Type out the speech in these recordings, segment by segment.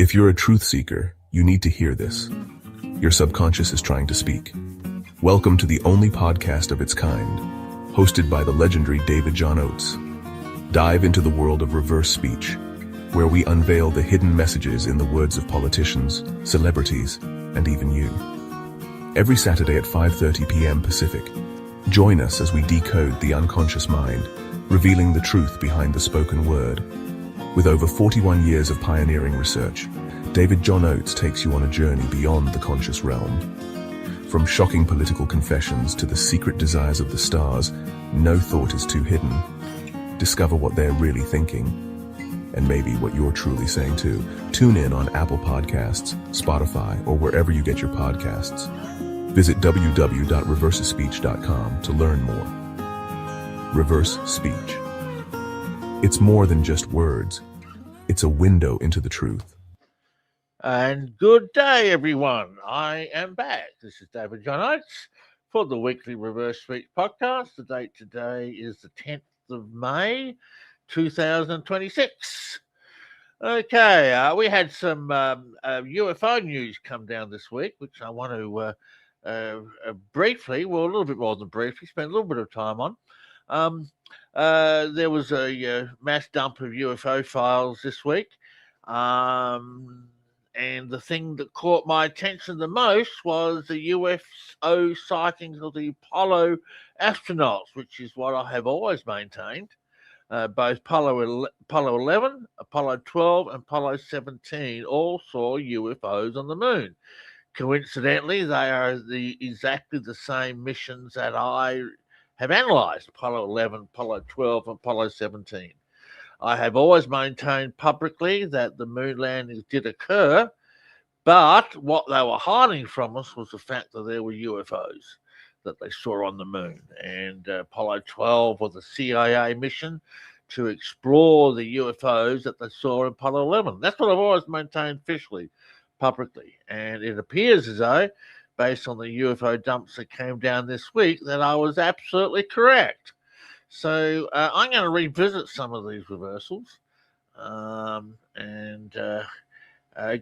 If you're a truth seeker, you need to hear this. Your subconscious is trying to speak. Welcome to the only podcast of its kind, hosted by the legendary David John Oates. Dive into the world of reverse speech, where we unveil the hidden messages in the words of politicians, celebrities, and even you. Every Saturday at 5:30 p.m. Pacific, join us as we decode the unconscious mind, revealing the truth behind the spoken word. With over 41 years of pioneering research, David John Oates takes you on a journey beyond the conscious realm. From shocking political confessions to the secret desires of the stars, no thought is too hidden. Discover what they're really thinking, and maybe what you're truly saying too. Tune in on Apple Podcasts, Spotify, or wherever you get your podcasts. Visit www.reversespeech.com to learn more. Reverse speech. It's more than just words. It's a window into the truth. And good day, everyone. I am back. This is David John Oates for the weekly Reverse Speech podcast. The date today is the 10th of May, 2026. Okay, we had some UFO news come down this week, which I want to briefly, well, a little bit more than briefly, spend a little bit of time on. There was a mass dump of UFO files this week. And the thing that caught my attention the most was the UFO sightings of the Apollo astronauts, which is what I have always maintained. Both Apollo 11, Apollo 12, and Apollo 17 all saw UFOs on the moon. Coincidentally, they are exactly the same missions that I have analysed, Apollo 11, Apollo 12, and Apollo 17. I have always maintained publicly that the moon landings did occur, but what they were hiding from us was the fact that there were UFOs that they saw on the moon. And Apollo 12 was a CIA mission to explore the UFOs that they saw in Apollo 11. That's what I've always maintained officially, publicly. And it appears as though, based on the UFO dumps that came down this week, that I was absolutely correct. So I'm going to revisit some of these reversals and go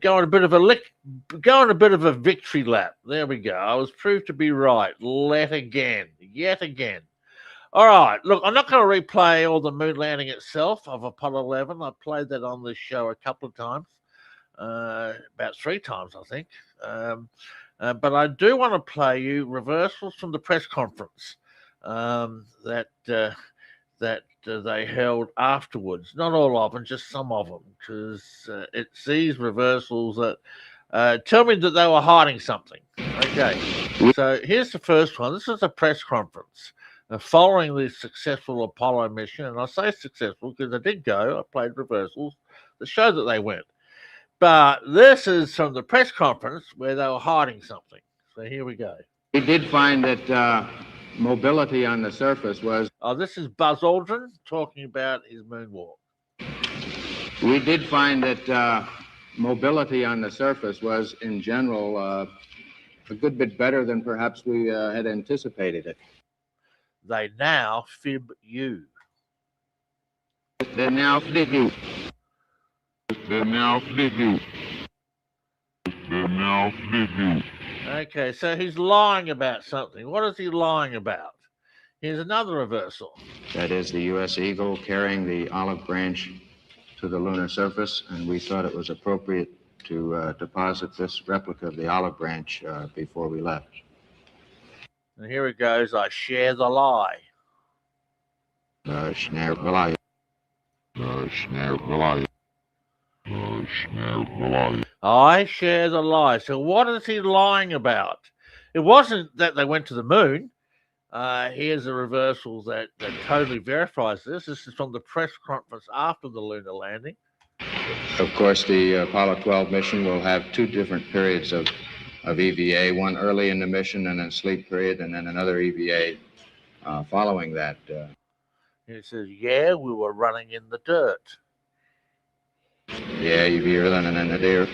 on a bit of a victory lap. There we go. I was proved to be right yet again. All right. Look, I'm not going to replay all the moon landing itself of Apollo 11. I played that on this show a couple of times, about 3 times, I think. But I do want to play you reversals from the press conference that they held afterwards. Not all of them, just some of them, because it's these reversals that tell me that they were hiding something. Okay, so here's the first one. This is a press conference following the successful Apollo mission, and I say successful because I did go. I played reversals that showed that they went. But this is from the press conference where they were hiding something. So here we go. We did find that mobility on the surface was... this is Buzz Aldrin talking about his moonwalk. We did find that mobility on the surface was, in general, a good bit better than perhaps we had anticipated it. They now fib you. They now fib you. Okay, so he's lying about something. What is he lying about? Here's another reversal. That is the U.S. Eagle carrying the olive branch to the lunar surface, and we thought it was appropriate to deposit this replica of the olive branch before we left. And here it goes. I share the lie. I share the lie. So what is he lying about? It wasn't that they went to the moon. Here's a reversal that totally verifies this. This is from the press conference after the lunar landing. Of course, the Apollo 12 mission will have 2 different periods of EVA, one early in the mission and then sleep period, and then another EVA following that. It says, yeah, we were running in the dirt. Yeah, you be running in the dirt.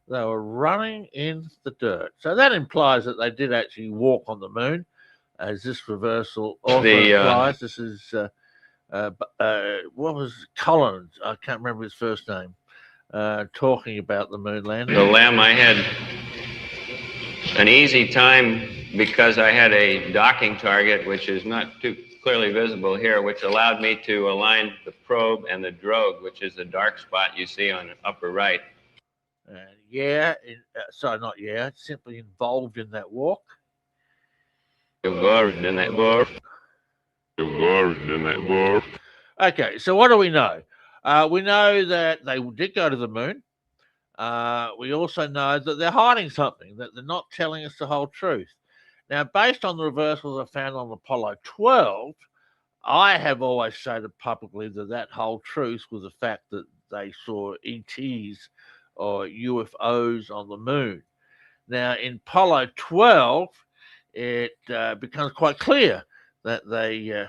They were running in the dirt. So that implies that they did actually walk on the moon. as this reversal also applies. This is what was Collins? I can't remember his first name. Talking about the moon landing. The LEM, I had an easy time because I had a docking target, which is not too clearly visible here, which allowed me to align the probe and the drogue, which is the dark spot you see on the upper right. Simply involved in that walk. Involved in that walk. Okay, so what do we know? We know that they did go to the moon. We also know that they're hiding something, that they're not telling us the whole truth. Now, based on the reversals I found on Apollo 12, I have always stated publicly that whole truth was the fact that they saw ETs or UFOs on the moon. Now, in Apollo 12, it becomes quite clear that they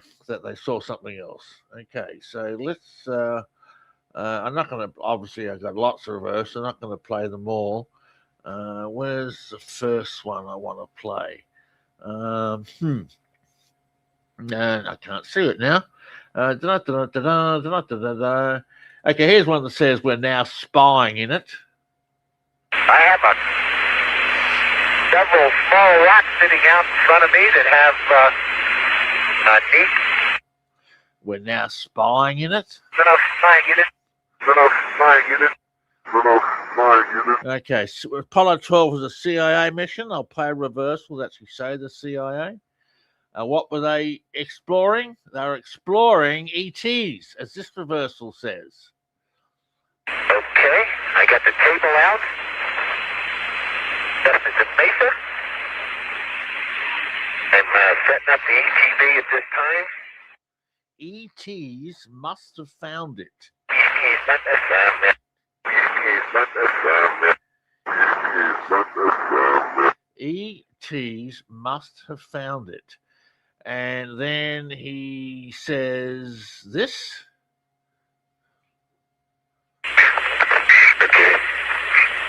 saw something else. Okay, so let's. I'm not going to. Obviously, I've got lots of reverse. I'm not going to play them all. Where's the first one I want to play? No, I can't see it now. Okay, here's one that says we're now spying in it. I have several small rocks sitting out in front of me that have neat. We're now spying in it. Okay, so Apollo 12 was a CIA mission. I'll play a reversal that actually say the CIA. What were they exploring? They were exploring ETs, as this reversal says. Okay, I got the table out. This is a Mesa. I'm setting up the ETV at this time. ETs must have found it. ETs must have found it. And then he says this.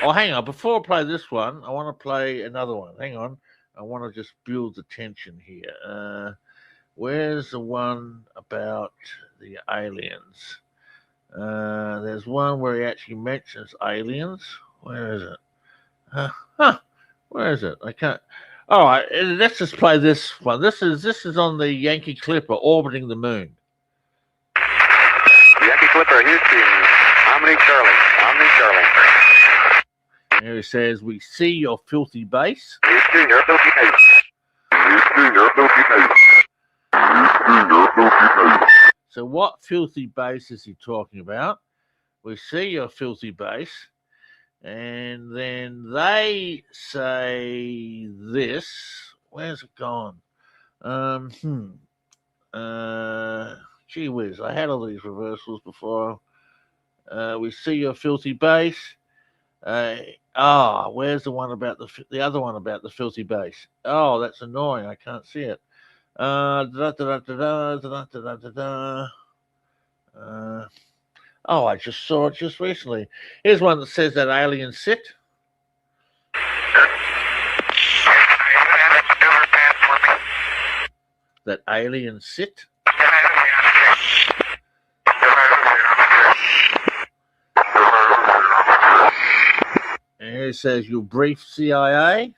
Oh, hang on. Before I play this one, I want to play another one. Hang on. I want to just build the tension here. Where's the one about the aliens? There's one where he actually mentions aliens. Where is it? Where is it? I can't. All right, let's just play this one. This is on the Yankee Clipper orbiting the moon. Yankee Clipper, Houston. Omni Charlie. Here he says, "We see your filthy base." Houston, your filthy base. So what filthy base is he talking about? We see your filthy base. And then they say this. Where's it gone? Gee whiz, I had all these reversals before. We see your filthy base. Where's the one about the other one about the filthy base? Oh, that's annoying. I can't see it. I just saw it just recently. Here's one that says that alien sit. That alien sit. And here it says you brief CIA.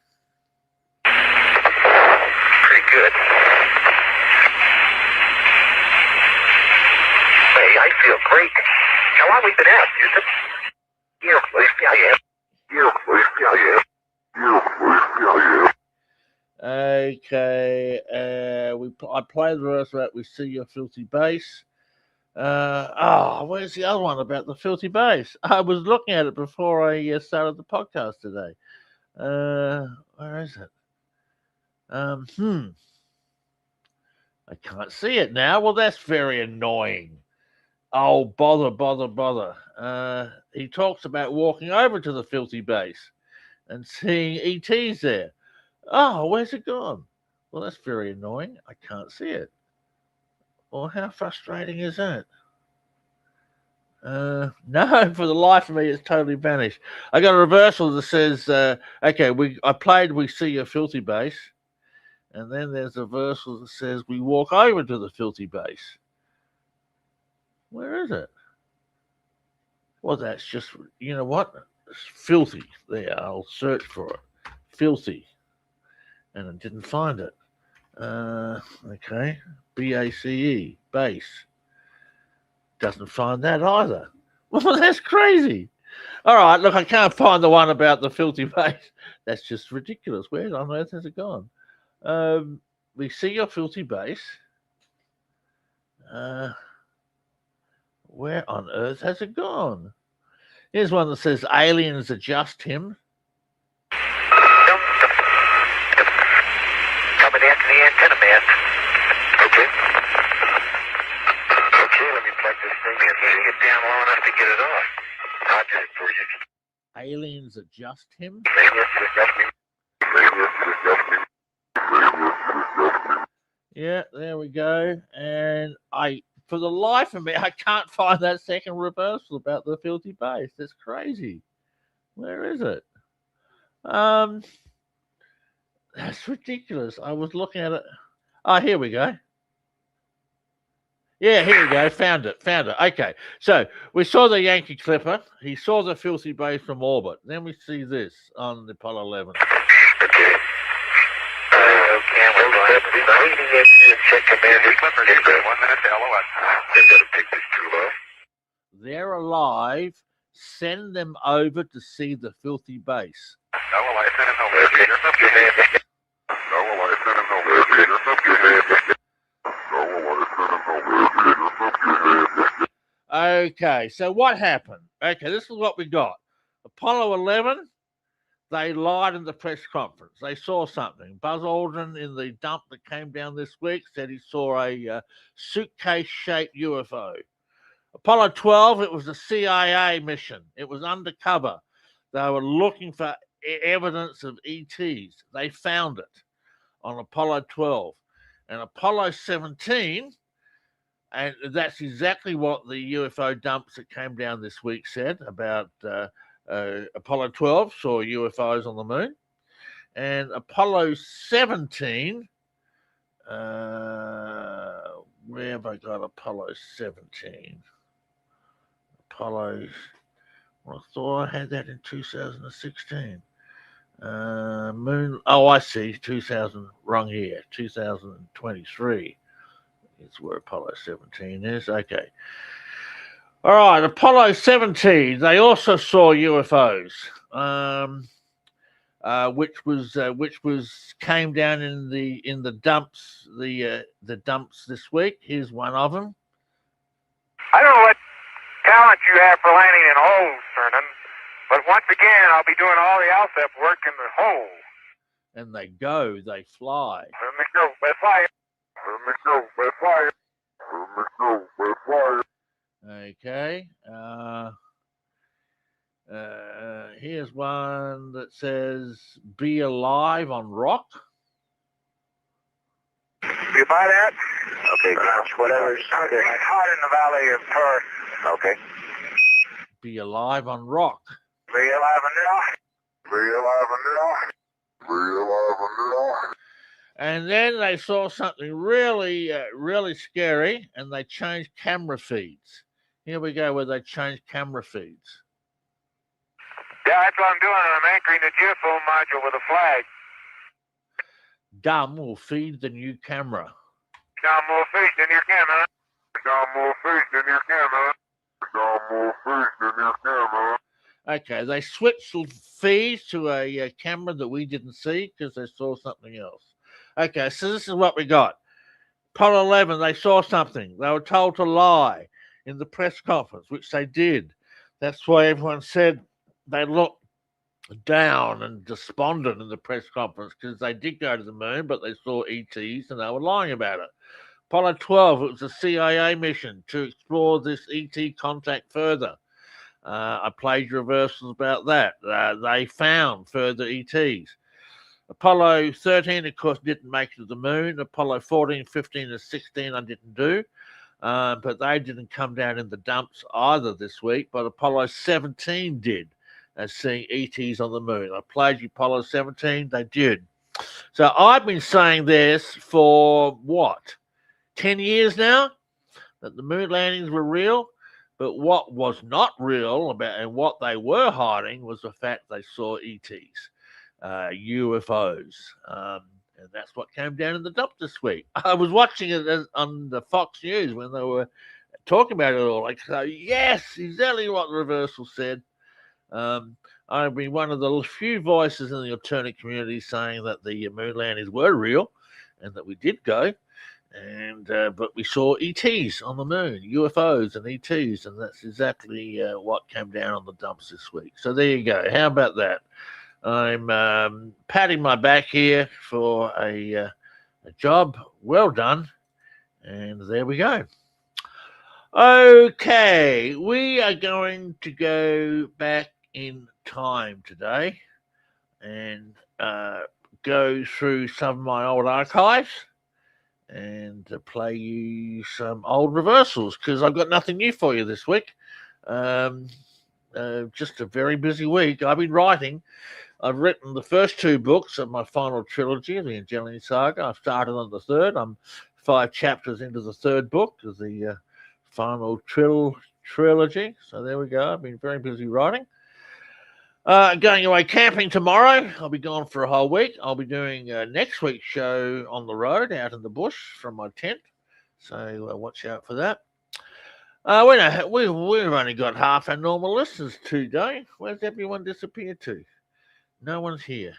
Pretty good. Hey, I feel great. How long have we been out, Houston? Okay, I played the rest of that. We see your filthy base. Where's the other one about the filthy base? I was looking at it before I started the podcast today. Where is it? I can't see it now. Well, that's very annoying. Oh, bother. He talks about walking over to the filthy base and seeing ETs there. Oh, where's it gone? Well, that's very annoying. I can't see it. Well, how frustrating is that? No, for the life of me, it's totally vanished. I got a reversal that says, I played We See Your Filthy Base. And then there's a verse that says, we walk over to the filthy base. Where is it? Well, that's just, you know what? It's filthy. There, I'll search for it. Filthy. And I didn't find it. Okay. BACE, base. Doesn't find that either. Well, that's crazy. All right, look, I can't find the one about the filthy base. That's just ridiculous. Where on earth has it gone? We see your filthy base. Where on earth has it gone? Here's one that says aliens are just him. Coming into the antenna, man. Okay. Okay, let me plug this thing in. Get down low enough to get it off. Roger it for you. Aliens are just him? Yeah, there we go. And for the life of me, I can't find that second reversal about the filthy base. That's crazy. Where is it? That's ridiculous. I was looking at it. Oh, here we go. Yeah, here we go. Found it. Okay. So we saw the Yankee Clipper. He saw the filthy base from orbit. Then we see this on the Apollo 11. Okay. Camera going. Check commander. Clipper, 1 minute to LOS. They've got to take this too low. They're alive. Send them over to see the filthy base. No, well, I sent him no locator. No, well, I sent him no locator. Okay, so what happened? Okay, this is what we got. Apollo 11, they lied in the press conference. They saw something. Buzz Aldrin in the dump that came down this week said he saw a suitcase-shaped UFO. Apollo 12, it was a CIA mission. It was undercover. They were looking for evidence of ETs. They found it on Apollo 12. And Apollo 17, and that's exactly what the UFO dumps that came down this week said about Apollo 12 saw UFOs on the moon. And Apollo 17, where have I got Apollo 17? Apollo, well, I thought I had that in 2016. Moon, oh, I see, 2023 is where Apollo 17 is. Okay. All right, Apollo 17, they also saw UFOs, which came down in the dumps, the dumps this week. Here's one of them. I don't know what talent you have for landing in holes, Cernan, but once again, I'll be doing all the LSEP work in the hole. And they fly. Let me go, we're flying. Let me go, we're flying. Let me go, we're flying. Okay. Here's one that says, be alive on rock. You buy that? Okay, gosh, whatever's hot in the valley of Perth. Okay. Be alive on rock. Be alive on rock. Be alive on rock. Be alive on rock. And then they saw something really, really scary, and they changed camera feeds. Here we go, where they changed camera feeds. Yeah, that's what I'm doing. I'm anchoring the geophone module with a flag. Dumb will feed the new camera. Got more fish in your camera. Got more fish in your camera. Got more fish in your camera. Okay, they switched feeds to a camera that we didn't see because they saw something else. Okay, so this is what we got. Apollo 11, they saw something. They were told to lie in the press conference, which they did. That's why everyone said they looked down and despondent in the press conference because they did go to the moon, but they saw ETs and they were lying about it. Apollo 12, it was a CIA mission to explore this ET contact further. I played reversals about that. They found further ETs. Apollo 13, of course, didn't make it to the moon. Apollo 14, 15, and 16 I didn't do. But they didn't come down in the dumps either this week. But Apollo 17 did, as seeing ETs on the moon. I played you Apollo 17, they did. So I've been saying this for what, 10 years now, that the moon landings were real. But what was not real about and what they were hiding was the fact they saw ETs, UFOs. And that's what came down in the dump this week. I was watching it on the Fox News when they were talking about it all. Like, so, yes, exactly what the reversal said. I've been one of the few voices in the alternate community saying that the moon landings were real and that we did go. And but we saw ETs on the moon, UFOs and ETs, and that's exactly what came down on the dumps this week. So there you go. How about that? I'm patting my back here for a job well done, and there we go. Okay, we are going to go back in time today and go through some of my old archives and to play you some old reversals because I've got nothing new for you this week. Just a very busy week. I've been writing. I've written the first 2 books of my final trilogy, the Angelini Saga. I've started on the third. I'm 5 chapters into the third book of the final trilogy. So there we go. I've been very busy writing. Going away camping tomorrow. I'll be gone for a whole week. I'll be doing next week's show on the road out in the bush from my tent. So watch out for that. We've only got half our normal listeners today. Where's everyone disappeared to? No one's here.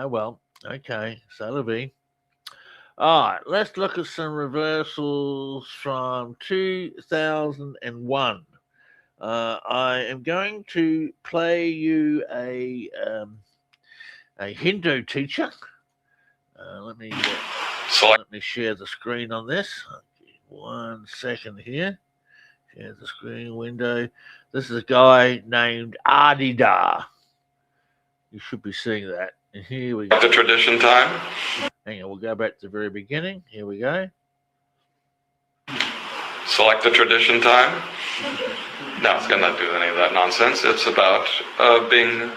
Well, okay. So it'll be. All right, let's look at some reversals from 2001. I am going to play you a Hindu teacher. Let me share the screen on this. Okay, 1 second here. Share the screen window. This is a guy named Adida. You should be seeing that. And here we go. The tradition time. Hang on, we'll go back to the very beginning. Here we go. Select the tradition time. No, it's going to not do any of that nonsense. It's about being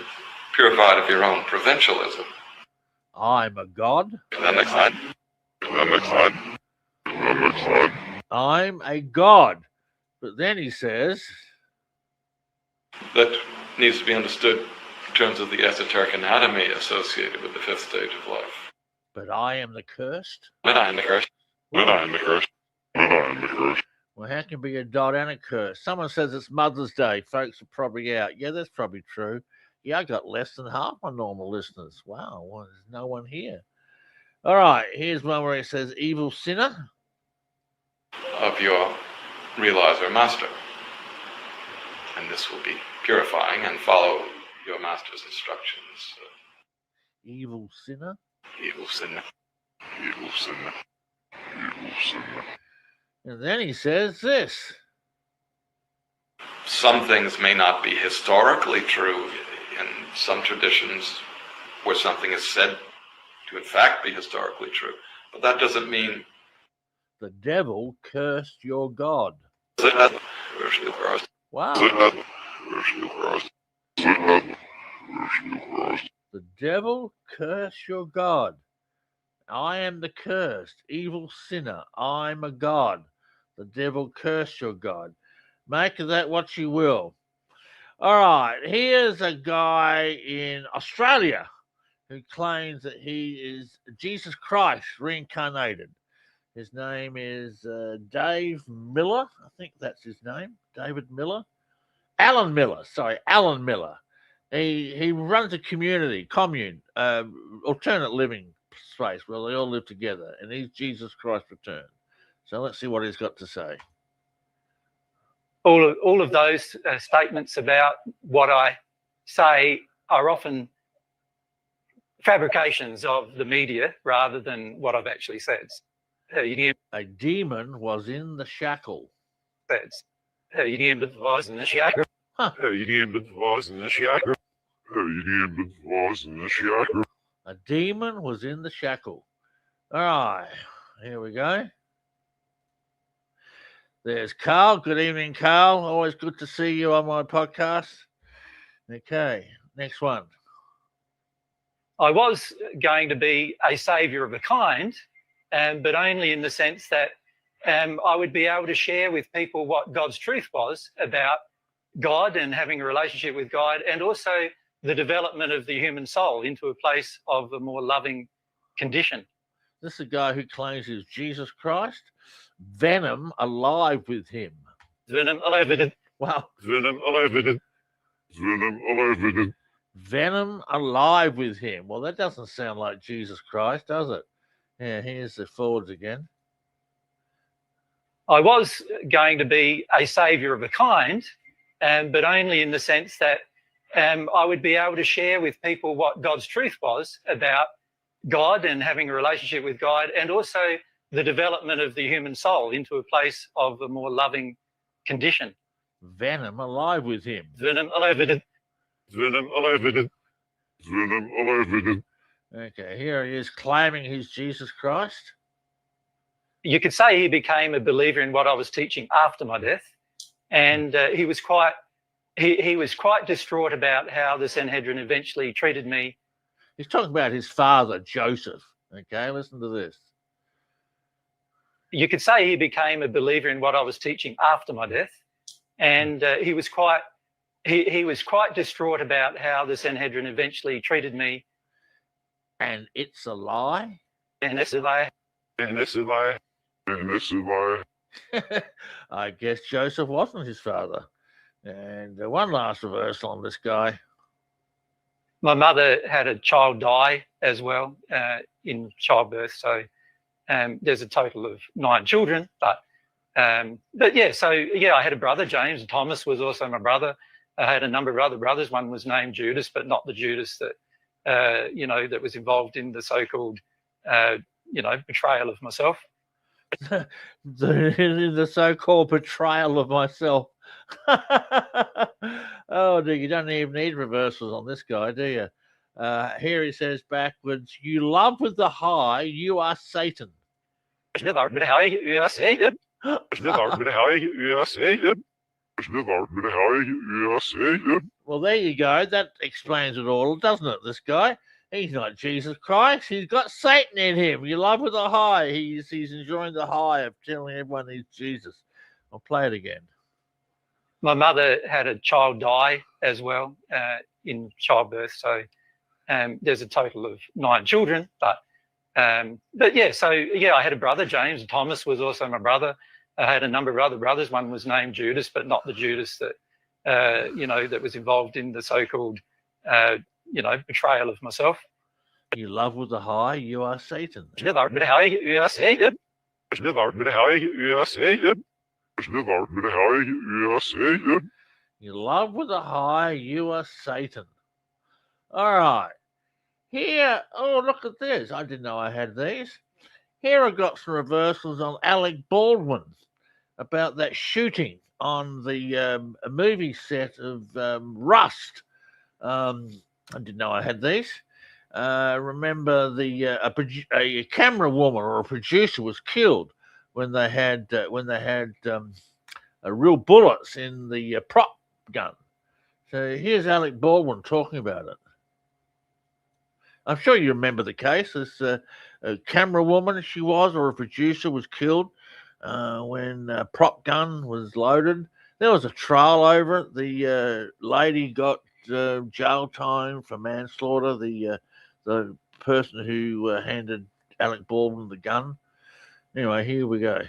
purified of your own provincialism. I'm a god. That next slide. I'm a god. But then he says... That needs to be understood in terms of the esoteric anatomy associated with the 5th stage of life. But I am the cursed. But I am the cursed. Well, how can be a dot and a curse? Someone says it's Mother's Day. Folks are probably out. Yeah, that's probably true. Yeah, I got less than half my normal listeners. Wow, well, there's no one here. All right, here's one where it says evil sinner. Of your realizer master. And this will be purifying and follow your master's instructions. Evil sinner? Evil sinner. And then he says this. Some things may not be historically true in some traditions where something is said to in fact be historically true. But that doesn't mean the devil cursed your God. Wow. The devil cursed your God. I am the cursed, evil sinner. I'm a god. The devil cursed your God. Make of that what you will. All right, here's a guy in Australia who claims that he is Jesus Christ reincarnated. His name is Dave Miller. I think that's his name. David Miller. Alan Miller. He runs a commune, alternate living space where they all live together, and he's Jesus Christ returned. So let's see what he's got to say. All of those statements about what I say are often fabrications of the media rather than what I've actually said. A demon was in the shackle. A demon was in the shackle. Huh. A demon was in the shackle. A demon was in the shackle. All right, here we go. There's Carl. Good evening, Carl. Always good to see you on my podcast. Okay, next one. I was going to be a saviour of a kind, but only in the sense that I would be able to share with people what God's truth was about God and having a relationship with God, and also the development of the human soul into a place of a more loving condition. This is a guy who claims he's Jesus Christ. Venom alive with him. Venom alive with him. Wow. Venom alive with him. Venom alive with him. Venom alive with him. Well, that doesn't sound like Jesus Christ, does it? Yeah, here's the forwards again. I was going to be a saviour of a kind, but only in the sense that I would be able to share with people what God's truth was about God and having a relationship with God, and also the development of the human soul into a place of a more loving condition. Venom alive with him. Venom alive with him. Venom alive with him. Venom alive with him. Okay, here he is claiming he's Jesus Christ. You could say he became a believer in what I was teaching after my death, and he was quite distraught about how the Sanhedrin eventually treated me. He's talking about his father, Joseph. Okay, listen to this. You could say he became a believer in what I was teaching after my death, and he was quite distraught about how the Sanhedrin eventually treated me. And it's a lie? And it's a lie. And it's a lie. And it's a lie. I guess Joseph wasn't his father. And one last reversal on this guy. My mother had a child die as well in childbirth, so there's a total of 9 children. But yeah, so yeah, I had a brother, James. Thomas was also my brother. I had a number of other brothers. One was named Judas, but not the Judas that that was involved in the so-called betrayal of myself. the so-called betrayal of myself. Oh, dude, you don't even need reversals on this guy, do you? Here he says backwards, you love with the high, you are Satan. Well, there you go. That explains it all, doesn't it, this guy? He's not Jesus Christ. He's got Satan in him. You love with the high. He's enjoying the high of telling everyone he's Jesus. I'll play it again. My mother had a child die as well in childbirth, so there's a total of 9 children. But yeah, so yeah, I had a brother, James. Thomas was also my brother. I had a number of other brothers. One was named Judas, but not the Judas that that was involved in the so-called betrayal of myself. You love with the high, you are Satan. You love with the high, you are Satan. You love with the high, you are Satan. All right. Here, oh, look at this. I didn't know I had these. Here I've got some reversals on Alec Baldwin about that shooting on the movie set of Rust. I didn't know I had these. Remember a camera woman or a producer was killed when they had real bullets in the prop gun. So here's Alec Baldwin talking about it. I'm sure you remember the case. This a camera woman, she was, or a producer was killed when a prop gun was loaded. There was a trial over it. The lady got jail time for manslaughter. The person who handed Alec Baldwin the gun. Anyway, here we go.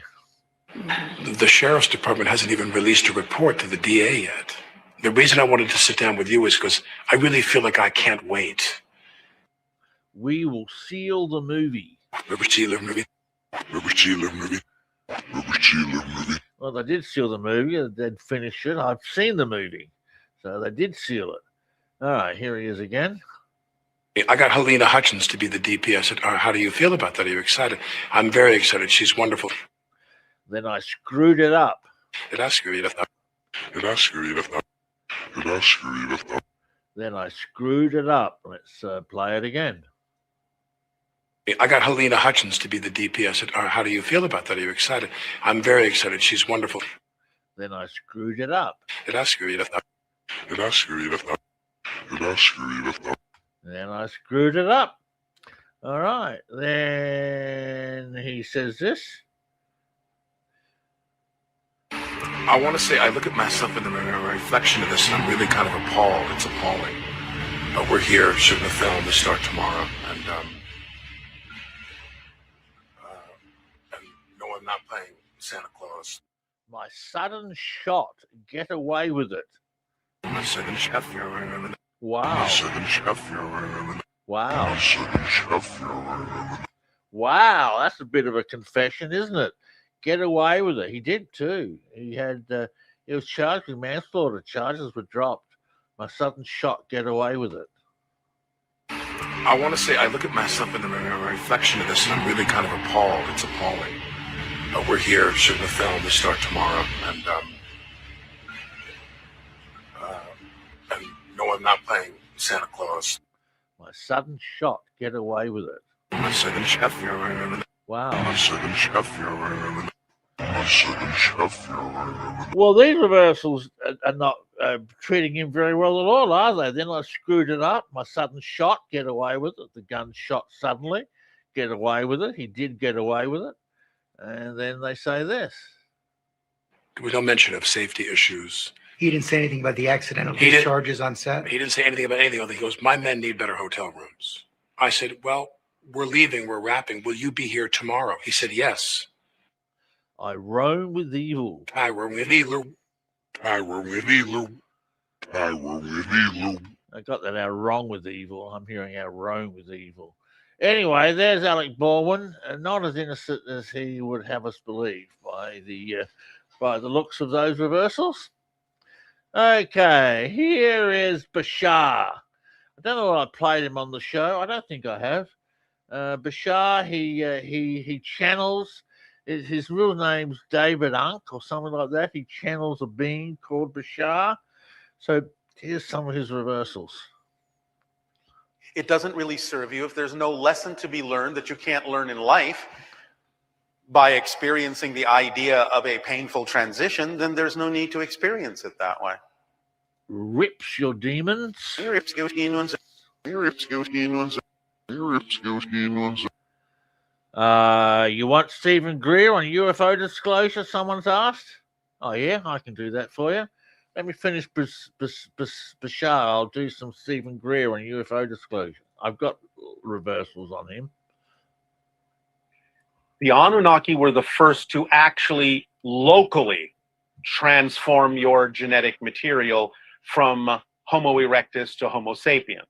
The sheriff's department hasn't even released a report to the DA yet. The reason I wanted to sit down with you is because I really feel like I can't wait. We will seal the movie. Never seal a movie. Never seal a movie. Never seal a movie. Well, they did seal the movie. They'd finish it. I've seen the movie. So they did seal it. All right, here he is again. I got Helena Hutchins to be the DP. I said, how do you feel about that? Are you excited? I'm very excited. She's wonderful. Then I screwed it up. Did I screw it up? Did I screw it up? Did I screw it up? Then I screwed it up. Let's play it again. I got Helena Hutchins to be the DP. I said, how do you feel about that? Are you excited? I'm very excited. She's wonderful. Then I screwed it up. Did I screw it up? Did I screw it up? Did I screw it up? And then I screwed it up. All right. Then he says this. I want to say I look at myself in the mirror, a reflection of this, and I'm really kind of appalled. It's appalling. But we're here, shooting the film to start tomorrow, and no, I'm not playing Santa Claus. My sudden shot. Get away with it. My second chef, Wow. Second chef, Wow. second chef, Wow. That's a bit of a confession, isn't it? Get away with it. He did too. He was charged with manslaughter. Charges were dropped. My sudden shot. Get away with it. I want to say I look at myself in the mirror, a reflection of this, and I'm really kind of appalled. It's appalling. But we're here, shooting the film to start tomorrow, and no, I'm not playing Santa Claus. My sudden shot. Get away with it. My second chef, Wow. my second chef, my second chef, Well, these reversals are not treating him very well at all, are they? Then I screwed it up. My sudden shot. Get away with it. The gun shot suddenly. Get away with it. He did get away with it. And then they say this. There was no mention of safety issues. He didn't say anything about the accidental He didn't- discharges on set. He didn't say anything about anything. He goes, my men need better hotel rooms. I said, well, we're leaving. We're wrapping. Will you be here tomorrow? He said, yes. I roam with evil. I roam with evil. I roam with evil. I roam with evil. I got that out wrong with evil. I'm hearing out roam with evil. Anyway, there's Alec Baldwin, not as innocent as he would have us believe by the looks of those reversals. Okay, here is Bashar. I don't know if I played him on the show. I don't think I have. Bashar, he channels. His real name's David Unk or something like that. He channels a being called Bashar. So here's some of his reversals. It doesn't really serve you if there's no lesson to be learned that you can't learn in life by experiencing the idea of a painful transition, then there's no need to experience it that way. Rips your demons. Rips your demons. Rips your demons. Rips your demons. You want Stephen Greer on UFO disclosure? Someone's asked. Oh yeah, I can do that for you. Let me finish Bashar. I'll do some Stephen Greer on UFO disclosure. I've got reversals on him. The Anunnaki were the first to actually locally transform your genetic material from Homo erectus to Homo sapien.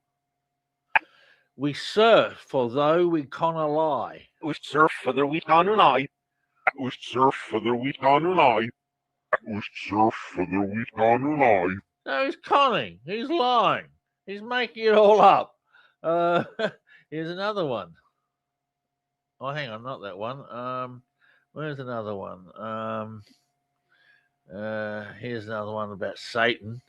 We surf for though we cannot lie. We surf for the wheat Anunnaki. We surf for the wheat Anunnaki. We surf for the wheat Anunnaki. No, he's conning. He's lying. He's making it all up. Here's another one. Oh, hang on, not that one. Where's another one? Here's another one about Satan.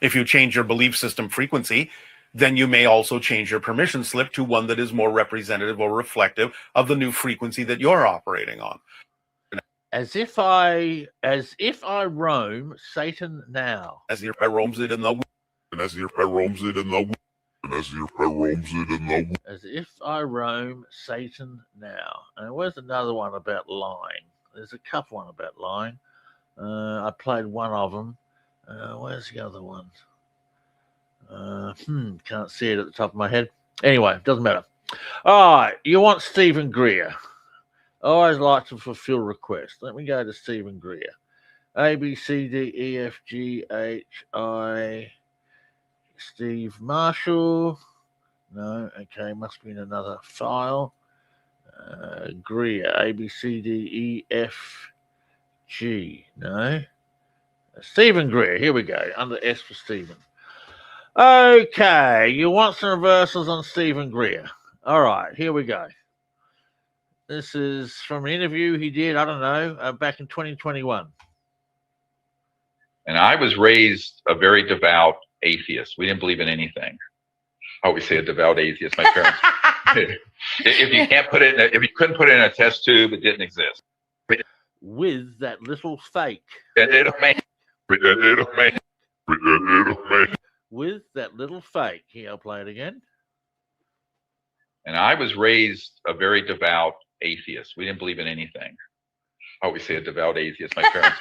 If you change your belief system frequency, then you may also change your permission slip to one that is more representative or reflective of the new frequency that you're operating on. As if I roam Satan now. As if I roams it in the And as if I roams it in the and as if I roams it in the As if I roam Satan now. And where's another one about lying? There's a couple one about lying. I played one of them. Where's the other one? Can't see it at the top of my head. Anyway, doesn't matter. All right, you want Stephen Greer. I always like to fulfill requests. Let me go to Stephen Greer. A, B, C, D, E, F, G, H, I, Steve Marshall. No, okay, must be in another file. Greer, A, B, C, D, E, F, G. No. Stephen Greer, here we go, under S for Stephen. Okay, you want some reversals on Stephen Greer. All right, here we go. This is from an interview he did, I don't know, back in 2021. And I was raised a very devout atheist. We didn't believe in anything. I always say a devout atheist. My parents, if you couldn't put it in a test tube, it didn't exist. With that little fake. with that little fake. Here, I'll play it again. And I was raised a very devout atheist. We didn't believe in anything. I always say a devout atheist. My parents,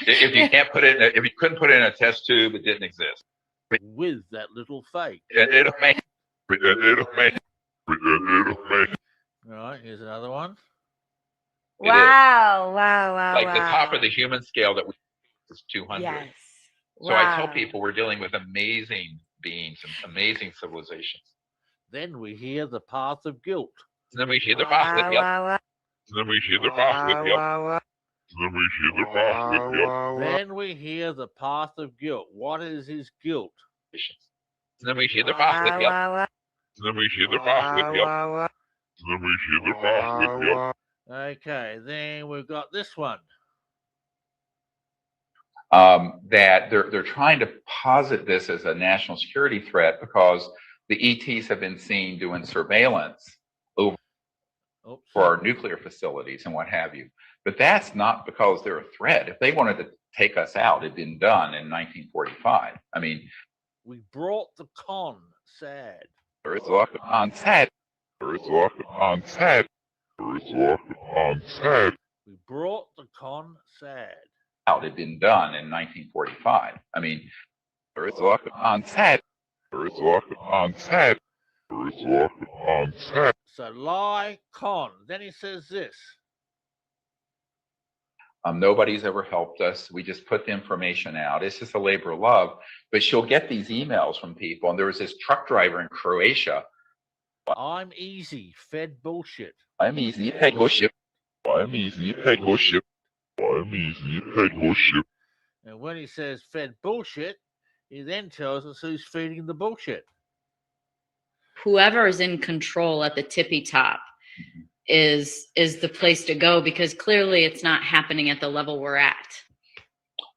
if you can't put it, if you couldn't put it in a test tube, it didn't exist. With that little fake. It'll make. All right, here's another one. Wow, wow, Like wow. the top of the human scale that we is 200. Yes. So I tell people we're dealing with amazing beings and amazing civilizations. Then we hear the path of guilt. And then we hear the path of guilt. Then we hear the path of guilt. Then we hear the path of guilt. Then we hear the path of guilt. What is his guilt? And then we hear the path of guilt. Then we hear the path of guilt. Then we hear the path of guilt. Okay, then we've got this one. That they're trying to posit this as a national security threat because the ETs have been seen doing surveillance over for our nuclear facilities and what have you. But that's not because they're a threat. If they wanted to take us out, it'd been done in 1945. I mean, we brought the con sad. There is a lot on sad. There is a lot on sad. There is a lot on sad. We brought the con sad. Out had been done in 1945. I mean, there is a lot on sad. There is a lot on sad. There is a lot on sad. So lie, con. Then he says this. Nobody's ever helped us. We just put the information out. It's just a labor of love. But she'll get these emails from people. And there was this truck driver in Croatia. I'm easy, fed bullshit. I'm easy, fed bullshit. I'm easy, fed bullshit. I'm easy, fed bullshit. And when he says fed bullshit, he then tells us who's feeding the bullshit. Whoever is in control at the tippy top is the place to go, because clearly it's not happening at the level we're at.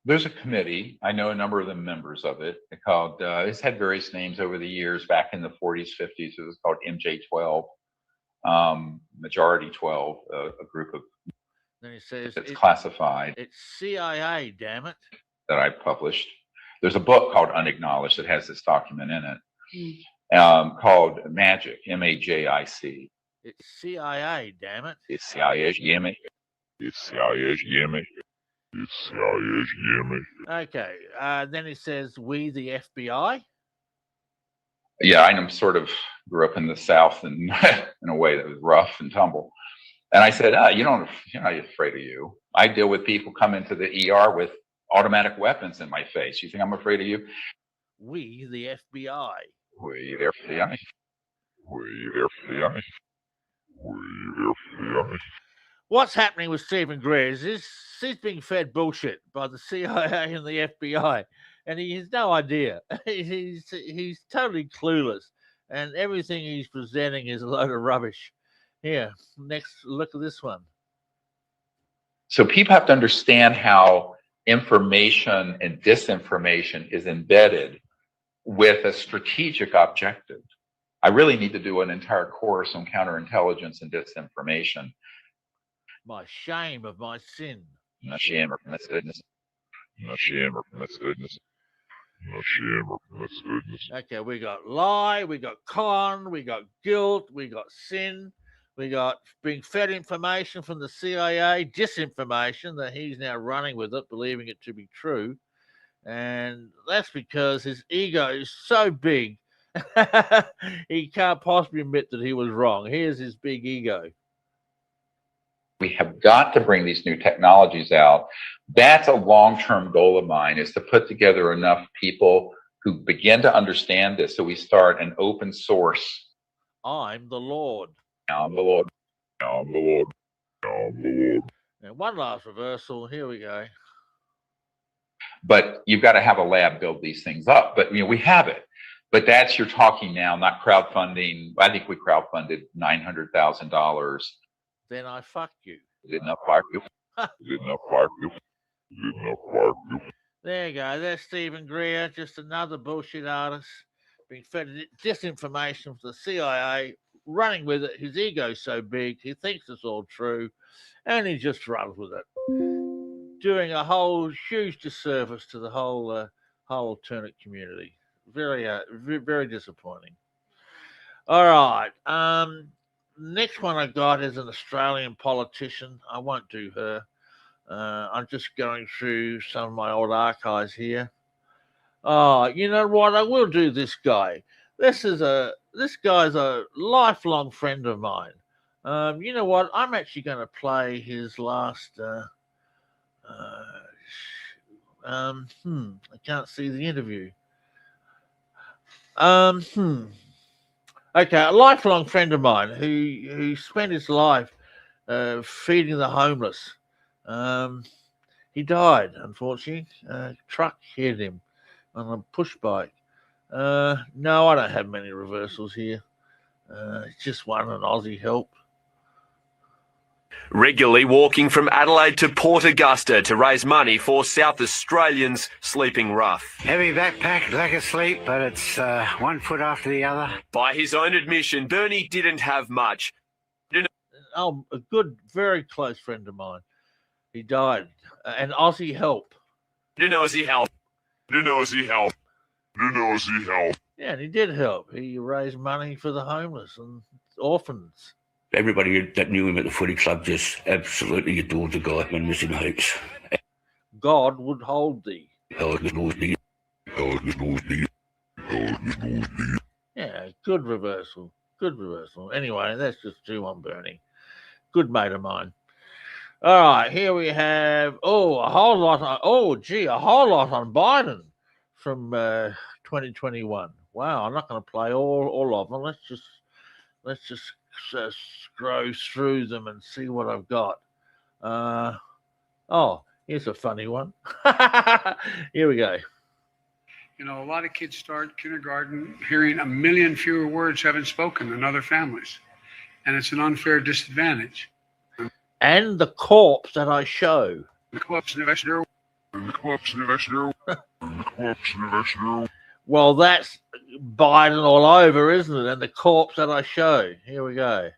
There's a committee. I know a number of the members of it. Called it's had various names over the years. Back in the 40s, 50s, it was called MJ12, Majority 12, a group of. Then he says it's classified. It's CIA, damn it. That I published. There's a book called Unacknowledged that has this document in it, called Magic, MAJIC. It's CIA, damn it. It's CIA, Yemi. It's CIA, Yemi. It's CIA, Yemi. Okay. Then he says, we the FBI. Yeah, I sort of grew up in the South and in a way that was rough and tumble. And I said, you're not afraid of you. I deal with people come into the ER with automatic weapons in my face. You think I'm afraid of you? We the FBI. We the FBI. We the FBI. We the FBI. What's happening with Stephen Greer is he's being fed bullshit by the CIA and the FBI, and he has no idea. He's totally clueless, and everything he's presenting is a load of rubbish. Here, next, look at this one. So people have to understand how information and disinformation is embedded with a strategic objective. I really need to do an entire course on counterintelligence and disinformation. My shame of my sin. No shame or my goodness. No shame or my goodness. No shame or my goodness. Okay, we got lie, we got con, we got guilt, we got sin, we got being fed information from the CIA, disinformation that he's now running with it, believing it to be true. And that's because his ego is so big, he can't possibly admit that he was wrong. Here's his big ego. We have got to bring these new technologies out. That's a long-term goal of mine, is to put together enough people who begin to understand this, so we start an open source. I'm the Lord. I'm the Lord. I'm the Lord. I'm the Lord. And one last reversal. Here we go. But you've got to have a lab build these things up. But we have it. But that's, you're talking now, not crowdfunding. I think we crowdfunded $900,000. Then I fuck you. Did enough fire you. Did enough fire you. Did enough fire you. There you go. There's Stephen Greer, just another bullshit artist being fed disinformation from the CIA, running with it. His ego's so big, he thinks it's all true, and he just runs with it, doing a whole huge disservice to the whole whole alternate community. Very, very disappointing. All right. Next one I got is an Australian politician. I won't do her. I'm just going through some of my old archives here. Oh, you know what? I will do this guy. This guy's a lifelong friend of mine. You know what? I'm actually going to play his last. I can't see the interview. Okay, a lifelong friend of mine who spent his life feeding the homeless. He died, unfortunately. Truck hit him on a push bike. No, I don't have many reversals here. Just one an Aussie help. Regularly walking from Adelaide to Port Augusta to raise money for South Australians sleeping rough. Heavy backpack, lack of sleep, but it's 1 foot after the other. By his own admission, Bernie didn't have much. Oh, a good, very close friend of mine. He died. An Aussie help. Didn't know he helped. Yeah, and he did help. He raised money for the homeless and orphans. Everybody that knew him at the footy club just absolutely adored the guy and missing heaps. God would hold thee. Yeah, good reversal. Anyway, that's just 2-1 Bernie. Good mate of mine. All right, here we have a whole lot on Biden from 2021. Wow, I'm not going to play all of them. Let's just scroll through them and see what I've got. Here's a funny one. Here we go. You know, a lot of kids start kindergarten hearing 1 million fewer words having spoken than other families, and it's an unfair disadvantage. And the corpse that I show. Well, that's Biden all over, isn't it? And the corpse that I show. Here we go.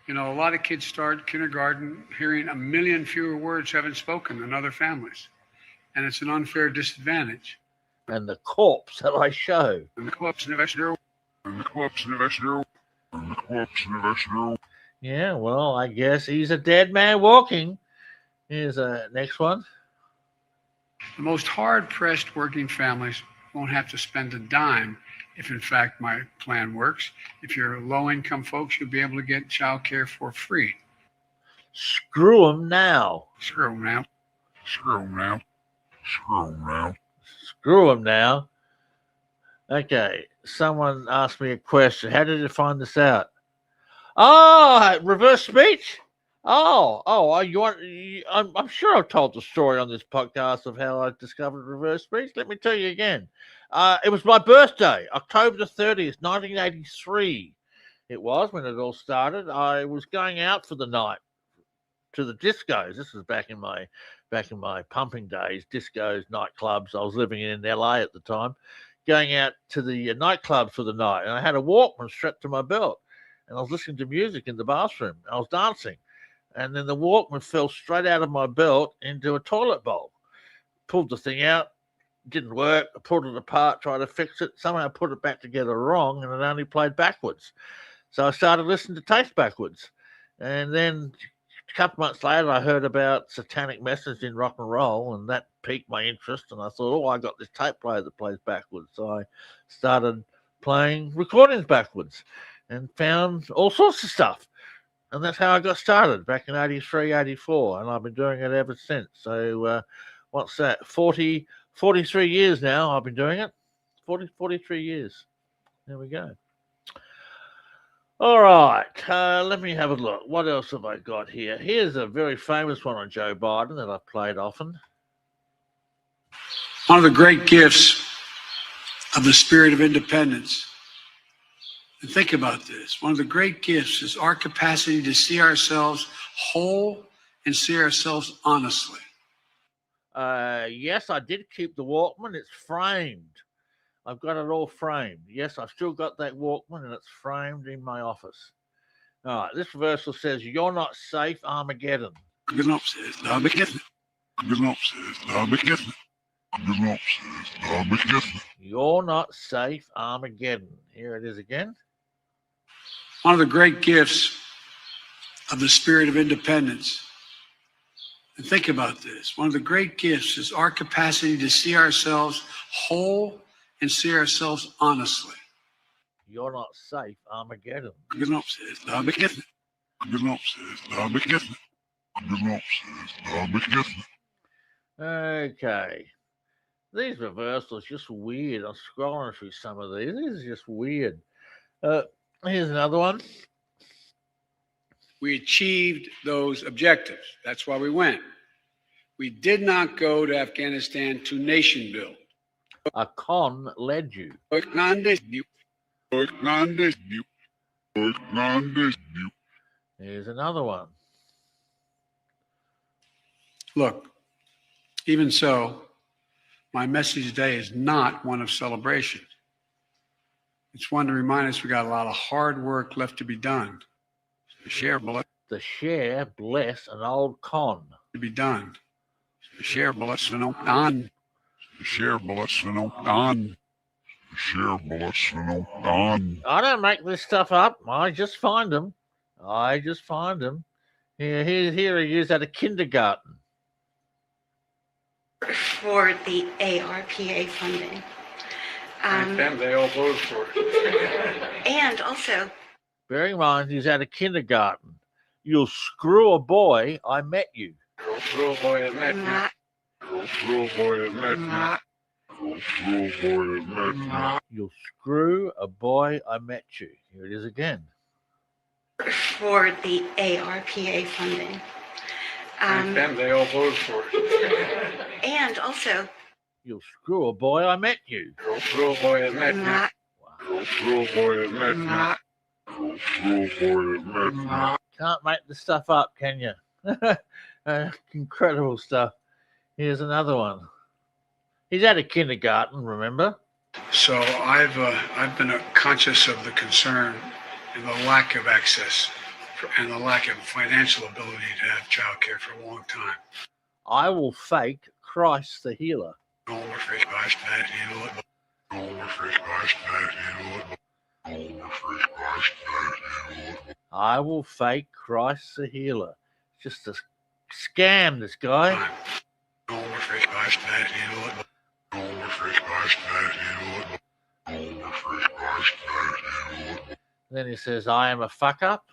You know, a lot of kids start kindergarten hearing 1 million fewer words having spoken than other families, and it's an unfair disadvantage. And the corpse that I show. Yeah, well, I guess he's a dead man walking. Here's a next one. The most hard-pressed working families won't have to spend a dime if, in fact, my plan works. If you're low-income folks, you'll be able to get child care for free. Screw them now. Screw them now. Okay, someone asked me a question. How did you find this out? Oh, reverse speech. I'm sure I've told the story on this podcast of how I discovered reverse speech. Let me tell you again. It was my birthday, October the 30th, 1983. It was when it all started. I was going out for the night to the discos. This was back in my pumping days, discos, nightclubs. I was living in LA at the time, going out to the nightclub for the night, and I had a Walkman strapped to my belt. And I was listening to music in the bathroom. I was dancing. And then the Walkman fell straight out of my belt into a toilet bowl. Pulled the thing out. Didn't work. I pulled it apart, tried to fix it. Somehow put it back together wrong, and it only played backwards. So I started listening to tapes backwards. And then a couple months later, I heard about satanic messages in rock and roll, and that piqued my interest. And I thought, I got this tape player that plays backwards. So I started playing recordings backwards and found all sorts of stuff. And that's how I got started back in 83, 84. And I've been doing it ever since. So what's that? 43 years now I've been doing it. 43 years. There we go. All right. Let me have a look. What else have I got here? Here's a very famous one on Joe Biden that I've played often. One of the great gifts of the spirit of independence. And think about this. One of the great gifts is our capacity to see ourselves whole and see ourselves honestly. Yes, I did keep the Walkman. It's framed. I've got it all framed. Yes, I've still got that Walkman, and it's framed in my office. All right, this reversal says, "You're not safe, Armageddon." You're not safe, Armageddon. Here it is again. One of the great gifts of the spirit of independence. And think about this. One of the great gifts is our capacity to see ourselves whole and see ourselves honestly. You're not safe, Armageddon. Okay. These reversals just weird. I'm scrolling through some of these. This is just weird. Here's another one. We achieved those objectives. That's why we went. We did not go to Afghanistan to nation build. A con led you. Here's another one. Look, even so, my message today is not one of celebration. It's one to remind us we got a lot of hard work left to be done. To share, bless an old con. To be done. To share, bless an old con. To share, bless an old con. To share, bless an old con. I don't make this stuff up. I just find them. Here he is at a kindergarten. For the ARPA funding. And they all voted for it. And also, bearing in mind he's at a kindergarten. You'll screw a boy, I met you. You'll screw a boy, I met you. You'll screw a boy, I met you. You'll screw a boy, I met you. You'll screw a boy, I met you. Here it is again. For the ARPA funding. And they all voted for it. And also, you'll screw a boy, I met you. You'll screw a boy, I met you. You'll screw a boy, I met you. You'll screw a boy, I met you. Can't make the stuff up, can you? Incredible stuff. Here's another one. He's at a kindergarten, remember? So I've been conscious of the concern and the lack of access and the lack of financial ability to have childcare for a long time. I will fake Christ the healer. I will fake Christ the healer. Just a scam, this guy. Then he says, I am a fuck up.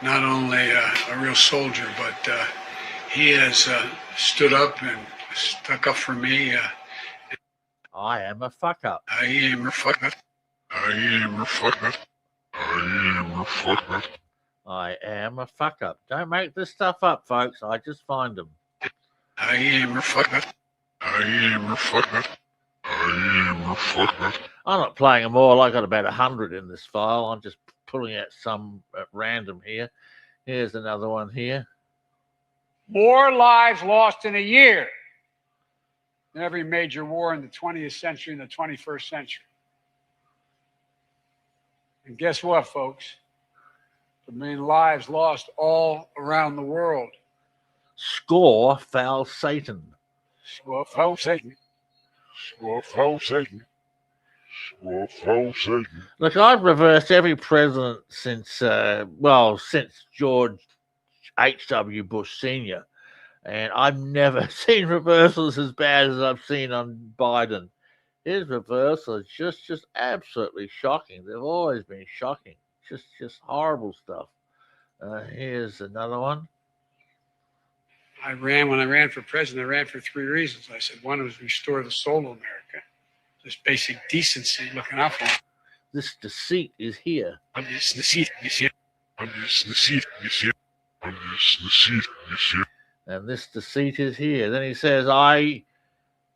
Not only a real soldier, but he has stood up and stuck up for me. I am a fuck up. I am a fuck up. I am a fuck up. I am a fuck up. I am a fuck up. Don't make this stuff up, folks. I just find them. I am a fuck up. I am a fuck up. I am a fuck up. I'm not playing them all. I got about 100 in this file. I'm just pulling out some at random here. Here's another one here. More lives lost in a year than every major war in the 20th century and the 21st century. And guess what, folks? There have been lives lost all around the world. Score foul Satan. Score foul Satan. Score foul Satan. Score foul Satan. Look, I've reversed every president since George H.W. Bush Sr., and I've never seen reversals as bad as I've seen on Biden. His reversal is just absolutely shocking. They've always been shocking. Just horrible stuff. Here's another one. When I ran for president, I ran for 3 reasons. I said, one was restore the soul of America. Just basic decency, looking out for them. This deceit is here. This deceit is here. This deceit is here. This deceit is here. And this deceit is here. Then he says, we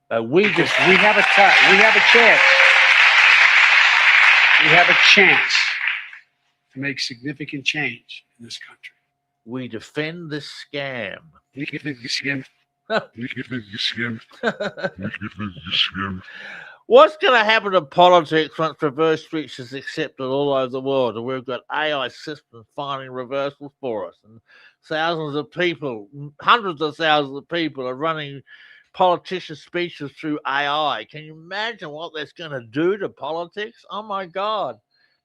have a chance. We have a chance to make significant change in this country. We defend this scam. We defend this scam. We defend this scam. We defend this scam. What's going to happen to politics once reverse speech is accepted all over the world? And we've got AI systems finding reversals for us. And thousands of people, hundreds of thousands of people are running politicians' speeches through AI. Can you imagine what that's going to do to politics? Oh my God.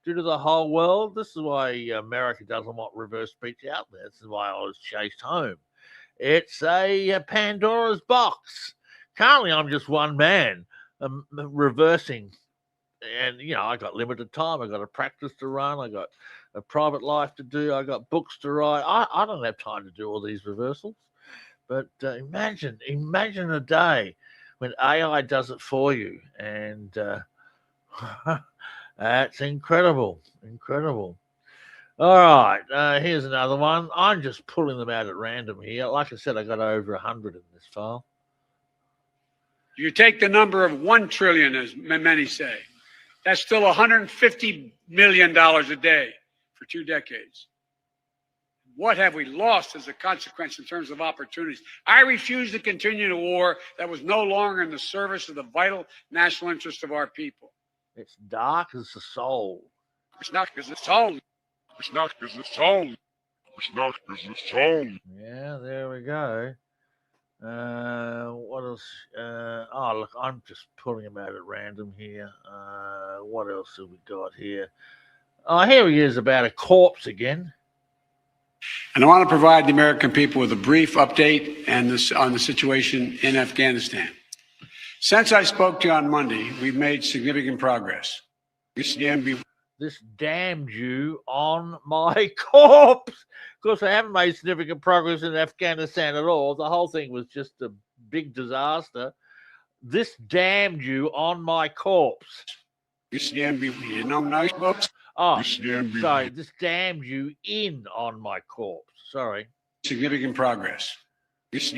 Do to the whole world. This is why America doesn't want reverse speech out there. This is why I was chased home. It's a Pandora's box. Currently, I'm just one man reversing. And, you know, I got limited time. I got a practice to run. I got a private life to do. I got books to write. I don't have time to do all these reversals. But imagine a day when AI does it for you. And that's incredible. All right, here's another one. I'm just pulling them out at random here. Like I said, I got over 100 in this file. You take the number of 1 trillion, as many say. That's still $150 million a day for 2 decades. What have we lost as a consequence in terms of opportunities? I refuse to continue a war that was no longer in the service of the vital national interest of our people. It's dark as the soul. It's not because it's soul. It's not because it's soul. It's not because it's soul. Yeah, there we go. What else? Oh, look, I'm just pulling them out at random here. What else have we got here? Oh, here he is about a corpse again. And I want to provide the American people with a brief update on the situation in Afghanistan. Since I spoke to you on Monday, we've made significant progress. This damned you on my corpse. Of course, I haven't made significant progress in Afghanistan at all. The whole thing was just a big disaster. This damned you on my corpse. Oh, sorry. This damned you in on my corpse. Sorry. Significant progress. It's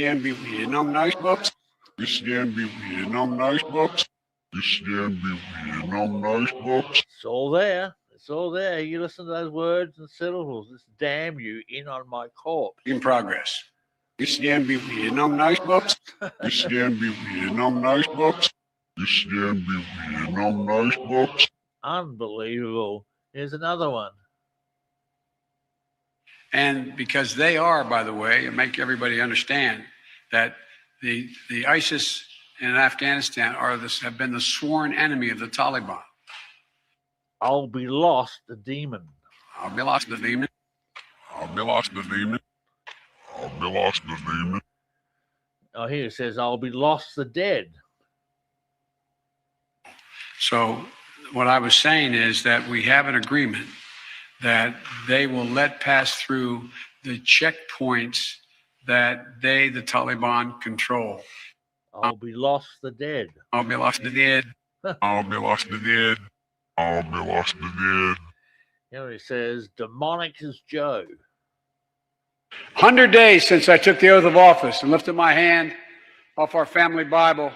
all there. It's all there. You listen to those words and syllables. This damn you in on my corpse. In progress. Unbelievable. Here's another one. And because they are, by the way, and make everybody understand that the ISIS in Afghanistan have been the sworn enemy of the Taliban. I'll be lost, the demon. I'll be lost, the demon. I'll be lost, the demon. I'll be lost, the demon. Oh, here it says, I'll be lost, the dead. So what I was saying is that we have an agreement that they will let pass through the checkpoints that the Taliban, control. I'll be lost, the dead. I'll be lost, the dead. I'll be lost, the dead. I'll be lost, the dead. Here it says, demonic as Joe. 100 days since I took the oath of office and lifted my hand off our family Bible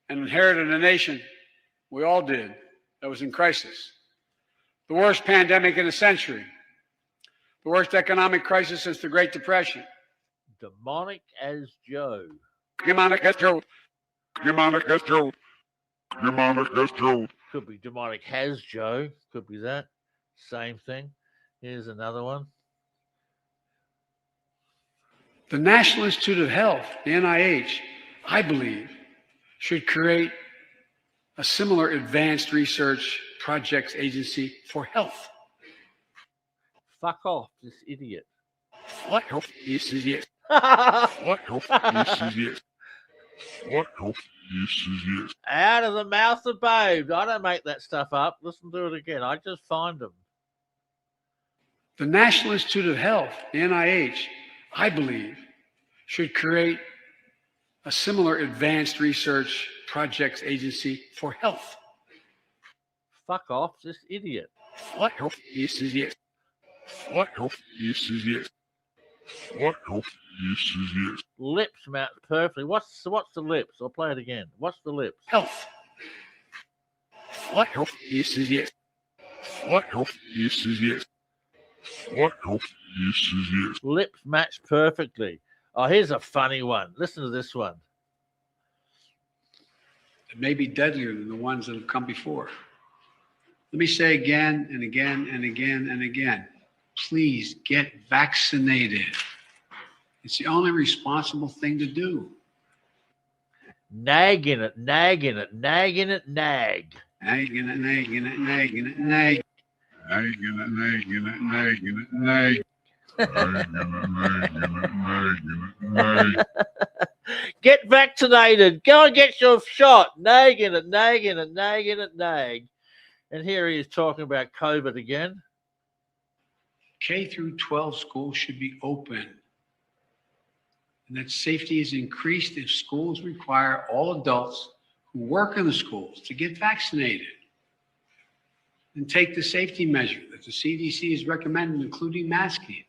and inherited a nation. We all did. That was in crisis. The worst pandemic in a century. The worst economic crisis since the Great Depression. Demonic as Joe. Demonic as Joe. Demonic as Joe. Demonic as Joe. Could be demonic has Joe. Could be that. Same thing. Here's another one. The National Institute of Health, the NIH, I believe, should create a similar advanced research projects agency for health. Fuck off, this idiot. What health is idiot? What health is idiot? What health is idiot? Out of the mouth of babes. I don't make that stuff up. Listen to it again. I just find them. The National Institute of Health, the NIH, I believe, should create a similar advanced research projects agency for health. Fuck off, this idiot. What health is idiot? What health is idiot? What health is idiot? Lips match perfectly. What's the lips? I'll play it again. What's the lips? Health. What health is idiot? What health is idiot? What health is idiot? Lips match perfectly. Oh, here's a funny one. Listen to this one. It may be deadlier than the ones that have come before. Let me say again and again and again and again, please get vaccinated. It's the only responsible thing to do. Nagging it, nagging it, nagging it, nag. Nagging it, nagging it, nagging it, nag. Nagging it, nagging it, nagging it, nag. Get vaccinated. Go and get your shot. Nagging it, nagging it, nagging it, nag. And here he is talking about COVID again. K through 12 schools should be open. And that safety is increased if schools require all adults who work in the schools to get vaccinated and take the safety measure that the CDC is recommending, including masking.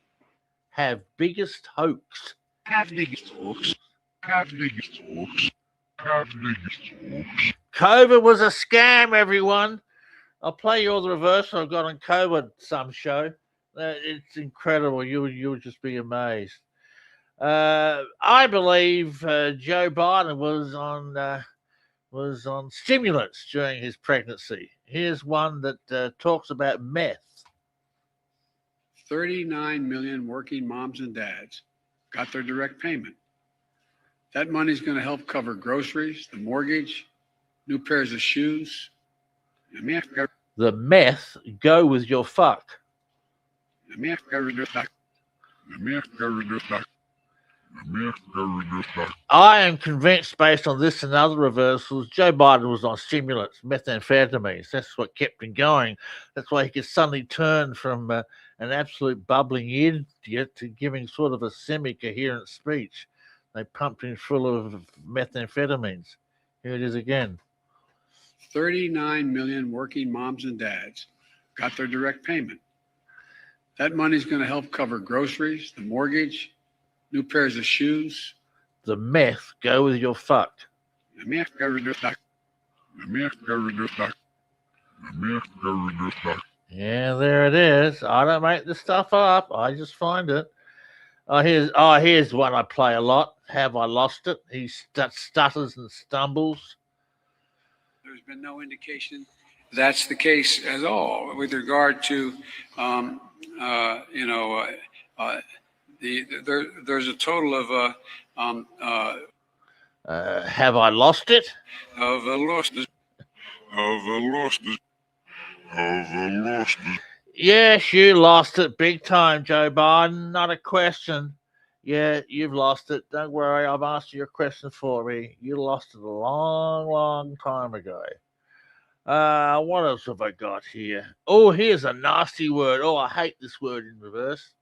Have biggest hoax. Have biggest hoax. Have biggest hoax. Have biggest hoax. COVID was a scam, everyone. I'll play you all the reversal I've got on COVID some show. It's incredible. You'll just be amazed. I believe Joe Biden was on stimulants during his pregnancy. Here's one that talks about meth. 39 million working moms and dads got their direct payment. That money's going to help cover groceries, the mortgage, new pairs of shoes. The meth go with your fuck. I am convinced, based on this and other reversals, Joe Biden was on stimulants, methamphetamines. That's what kept him going. That's why he could suddenly turn from an absolute bubbling idiot to giving sort of a semi-coherent speech. They pumped him full of methamphetamines. Here it is again. 39 million working moms and dads got their direct payment. That money's going to help cover groceries, the mortgage, new pairs of shoes. The meth go with your fuck. Yeah, there it is. I don't make this stuff up. I just find it. Here's one I play a lot. Have I lost it? He stutters and stumbles. There's been no indication that's the case at all with regard to, there's a total of have I lost it? Yes, you lost it big time, Joe Biden. Not a question. Yeah, you've lost it. Don't worry, I've asked you a question for me. You lost it a long, long time ago. What else have I got here? Oh, here's a nasty word. Oh, I hate this word in reverse.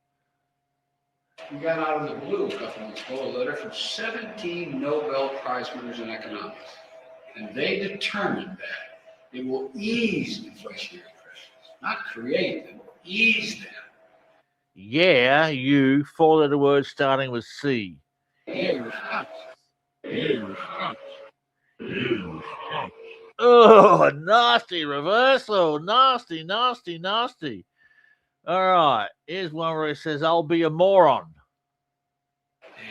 We got out of the blue a couple months ago a letter from 17 Nobel Prize winners in economics. And they determined that it will ease inflationary pressures, not create them, ease them. Yeah, you, four-letter word starting with C. Oh, nasty reversal. Nasty, nasty, nasty. All right, here's one where it says, I'll be a moron.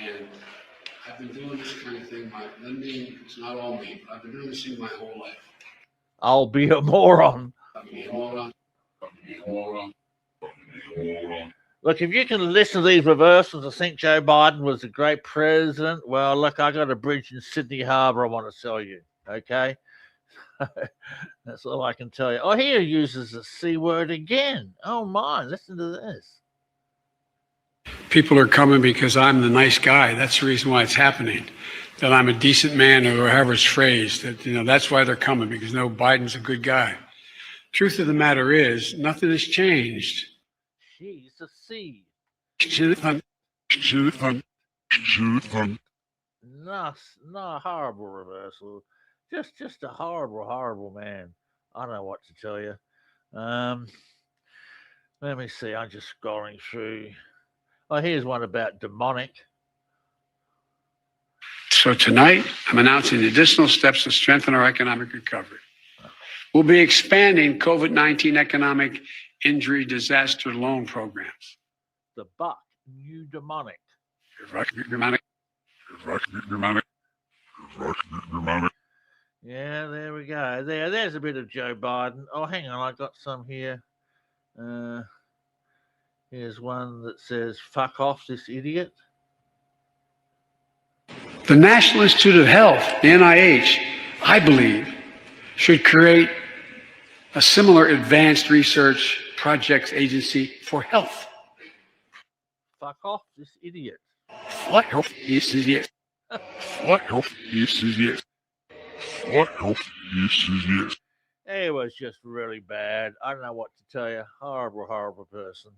And I've been doing this kind of thing, it's not all me, but I've been doing this thing my whole life. I'll be a moron. Look, if you can listen to these reversals and think Joe Biden was a great president, well, look, I got a bridge in Sydney Harbour I want to sell you, okay? That's all I can tell you. Oh, here he uses the C word again. Oh, my, listen to this. People are coming because I'm the nice guy. That's the reason why it's happening. That I'm a decent man, or however it's phrased. That, that's why they're coming, because no, Biden's a good guy. Truth of the matter is, nothing has changed. She's a C. No, horrible reversal. Just a horrible, horrible man. I don't know what to tell you. Let me see. I'm just scrolling through. Oh, here's one about demonic. So tonight, I'm announcing additional steps to strengthen our economic recovery. We'll be expanding COVID-19 economic injury disaster loan programs. The buck, new demonic. Yeah, there we go. There's a bit of Joe Biden. Oh, hang on, I got some here. Here's one that says, fuck off this idiot. The National Institute of Health, the NIH, I believe, should create a similar advanced research projects agency for health. Fuck off, this idiot. What health is it? What health is it? What health is it? It was just really bad. I don't know what to tell you. Horrible, horrible person.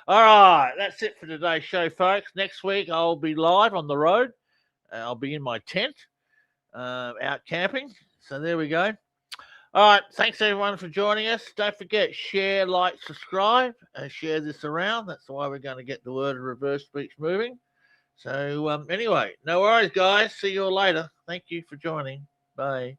All right, that's it for today's show, folks. Next week, I'll be live on the road. I'll be in my tent out camping. So there we go. All right, thanks everyone for joining us. Don't forget, share, like, subscribe, and share this around. That's why we're going to get the word of reverse speech moving. So anyway, no worries, guys. See you all later. Thank you for joining. Bye.